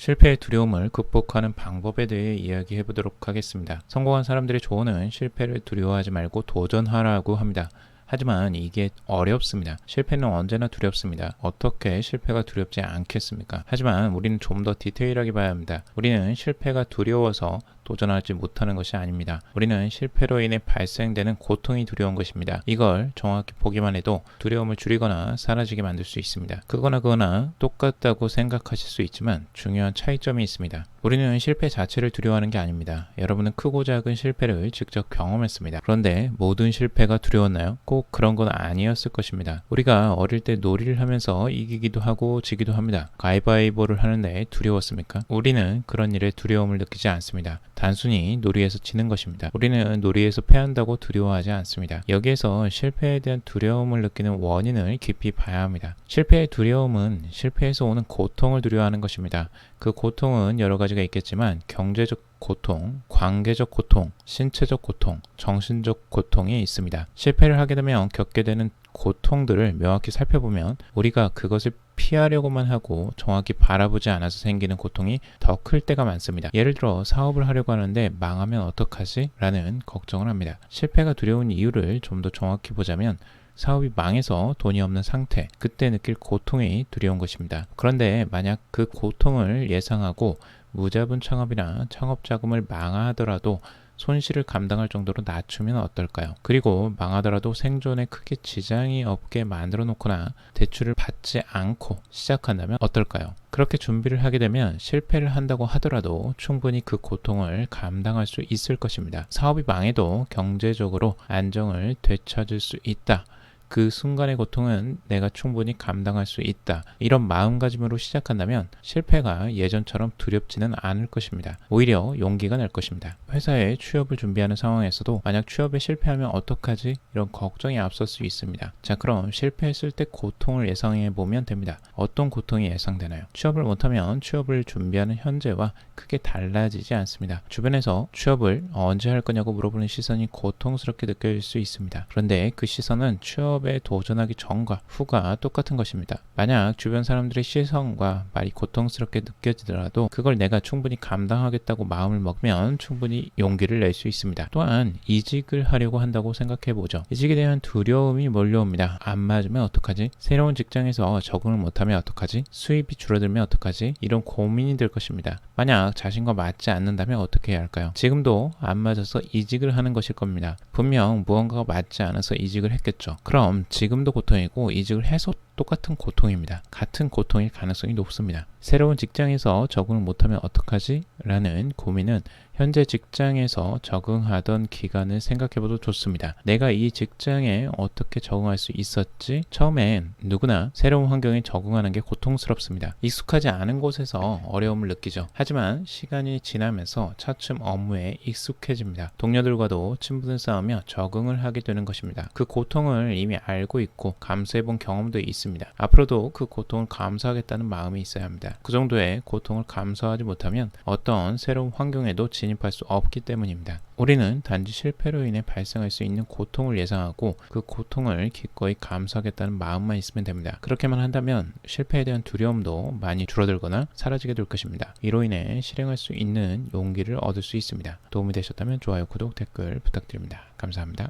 실패의 두려움을 극복하는 방법에 대해 이야기해 보도록 하겠습니다. 성공한 사람들의 조언은 실패를 두려워하지 말고 도전하라고 합니다. 하지만 이게 어렵습니다. 실패는 언제나 두렵습니다. 어떻게 실패가 두렵지 않겠습니까? 하지만 우리는 좀 더 디테일하게 봐야 합니다. 우리는 실패가 두려워서 도전하지 못하는 것이 아닙니다. 우리는 실패로 인해 발생되는 고통이 두려운 것입니다. 이걸 정확히 보기만 해도 두려움을 줄이거나 사라지게 만들 수 있습니다. 그거나 똑같다고 생각하실 수 있지만 중요한 차이점이 있습니다. 우리는 실패 자체를 두려워하는 게 아닙니다. 여러분은 크고 작은 실패를 직접 경험했습니다. 그런데 모든 실패가 두려웠나요? 꼭 그런 건 아니었을 것입니다. 우리가 어릴 때 놀이를 하면서 이기기도 하고 지기도 합니다. 가위바위보를 하는데 두려웠습니까? 우리는 그런 일에 두려움을 느끼지 않습니다. 단순히 놀이에서 지는 것입니다. 우리는 놀이에서 패한다고 두려워하지 않습니다. 여기에서 실패에 대한 두려움을 느끼는 원인을 깊이 봐야 합니다. 실패의 두려움은 실패에서 오는 고통을 두려워하는 것입니다. 그 고통은 여러 가지가 있겠지만 경제적 고통, 관계적 고통, 신체적 고통, 정신적 고통이 있습니다. 실패를 하게 되면 겪게 되는 고통들을 명확히 살펴보면 우리가 그것을 피하려고만 하고 정확히 바라보지 않아서 생기는 고통이 더 클 때가 많습니다. 예를 들어 사업을 하려고 하는데 망하면 어떡하지? 라는 걱정을 합니다. 실패가 두려운 이유를 좀 더 정확히 보자면 사업이 망해서 돈이 없는 상태, 그때 느낄 고통이 두려운 것입니다. 그런데 만약 그 고통을 예상하고 무자본 창업이나 창업 자금을 망하더라도 손실을 감당할 정도로 낮추면 어떨까요? 그리고 망하더라도 생존에 크게 지장이 없게 만들어 놓거나 대출을 받지 않고 시작한다면 어떨까요? 그렇게 준비를 하게 되면 실패를 한다고 하더라도 충분히 그 고통을 감당할 수 있을 것입니다. 사업이 망해도 경제적으로 안정을 되찾을 수 있다. 그 순간의 고통은 내가 충분히 감당할 수 있다. 이런 마음가짐으로 시작한다면 실패가 예전처럼 두렵지는 않을 것입니다. 오히려 용기가 날 것입니다. 회사에 취업을 준비하는 상황에서도 만약 취업에 실패하면 어떡하지? 이런 걱정이 앞설 수 있습니다. 자, 그럼 실패했을 때 고통을 예상해 보면 됩니다. 어떤 고통이 예상되나요? 취업을 못하면 취업을 준비하는 현재와 크게 달라지지 않습니다. 주변에서 취업을 언제 할 거냐고 물어보는 시선이 고통스럽게 느껴질 수 있습니다. 그런데 그 시선은 취업에 도전하기 전과 후가 똑같은 것입니다. 만약 주변 사람들의 시선과 말이 고통스럽게 느껴지더라도 그걸 내가 충분히 감당하겠다고 마음을 먹으면 충분히 용기를 낼 수 있습니다. 또한 이직을 하려고 한다고 생각해 보죠. 이직에 대한 두려움이 몰려옵니다. 안 맞으면 어떡하지? 새로운 직장에서 적응을 못하면 어떡하지? 수입이 줄어들면 어떡하지? 이런 고민이 들 것입니다. 만약 자신과 맞지 않는다면 어떻게 해야 할까요? 지금도 안 맞아서 이직을 하는 것일 겁니다. 분명 무언가가 맞지 않아서 이직을 했겠죠. 그럼 지금도 고통이고 이직을 해서 똑같은 고통입니다. 같은 고통일 가능성이 높습니다. 새로운 직장에서 적응을 못하면 어떡하지? 라는 고민은 현재 직장에서 적응하던 기간을 생각해봐도 좋습니다. 내가 이 직장에 어떻게 적응할 수 있었지? 처음엔 누구나 새로운 환경에 적응하는 게 고통스럽습니다. 익숙하지 않은 곳에서 어려움을 느끼죠. 하지만 시간이 지나면서 차츰 업무에 익숙해집니다. 동료들과도 친분을 쌓으며 적응을 하게 되는 것입니다. 그 고통을 이미 알고 있고 감수해본 경험도 있습니다. 앞으로도 그 고통을 감수하겠다는 마음이 있어야 합니다. 그 정도의 고통을 감수하지 못하면 어떤 새로운 환경에도 진입할 수 없기 때문입니다. 우리는 단지 실패로 인해 발생할 수 있는 고통을 예상하고 그 고통을 기꺼이 감수하겠다는 마음만 있으면 됩니다. 그렇게만 한다면 실패에 대한 두려움도 많이 줄어들거나 사라지게 될 것입니다. 이로 인해 실행할 수 있는 용기를 얻을 수 있습니다. 도움이 되셨다면 좋아요, 구독, 댓글 부탁드립니다. 감사합니다.